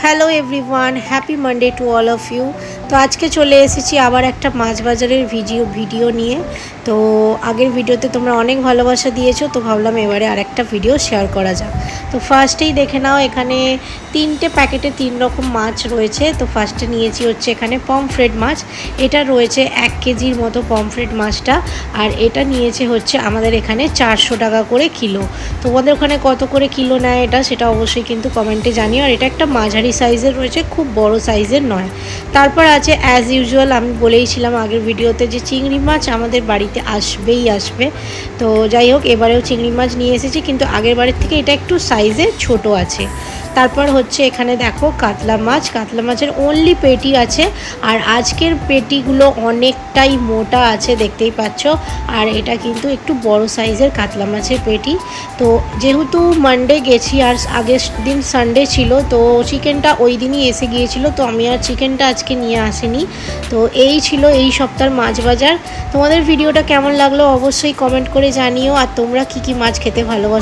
Hello everyone, happy Monday to all of you. তো আজকে চলে এসেছি আবার একটা মাছ বাজারের ভিডিও নিয়ে। তো আগের ভিডিওতে তোমরা অনেক ভালোবাসা দিয়েছো, তো ভাবলাম এবারে আরেকটা ভিডিও শেয়ার করা যাক। তো ফার্স্টেই দেখে নাও, এখানে 3টে প্যাকেটে 3 রকম মাছ রয়েছে। তো ফার্স্টে নিয়েছি হচ্ছে এখানে পমফ্রেট মাছ, এটা রয়েছে 1 কেজির মতো পমফ্রেট মাছটা। আর এটা নিয়েছে হচ্ছে আমাদের এখানে 400 টাকা করে কিলো। তোমাদের ওখানে কত করে কিলো নেয় এটা, সেটা অবশ্যই কিন্তু কমেন্টে জানিও। আর এটা একটা মাঝারি সাইজের রয়েছে, খুব বড় সাইজের নয়। তারপর আছে অ্যাজ ইউজুয়াল, আমি বলেইছিলাম আগের ভিডিওতে যে চিংড়ি মাছ আমাদের বাড়িতে আসবে। তো যাই হোক, এবারেও চিংড়ি মাছ নিয়ে এসেছি, কিন্তু আগের বারের থেকে এটা একটু সাইজে ছোট আছে। তারপর হচ্ছে এখানে দেখো কাতলা মাছের অনলি পেটি আছে। আর আজকের পেটিগুলো অনেকটাই মোটা আছে, দেখতেই পাচ্ছ। আর এটা কিন্তু একটু বড় সাইজের কাতলা মাছের পেটি। তো যেহেতু মানডে গেছি আর আগের দিন সানডে ছিল, তো চিকেনটা ওই দিনই এসে গিয়েছিল, তো আমি আর চিকেনটা আজকে নিয়ে আসিনি। তো এই ছিল এই সপ্তাহের মাছ বাজার। তোমাদের ভিডিওটা কেমন লাগলো অবশ্যই কমেন্ট করে জানিও। আর তোমরা কী কী মাছ খেতে ভালোবাসো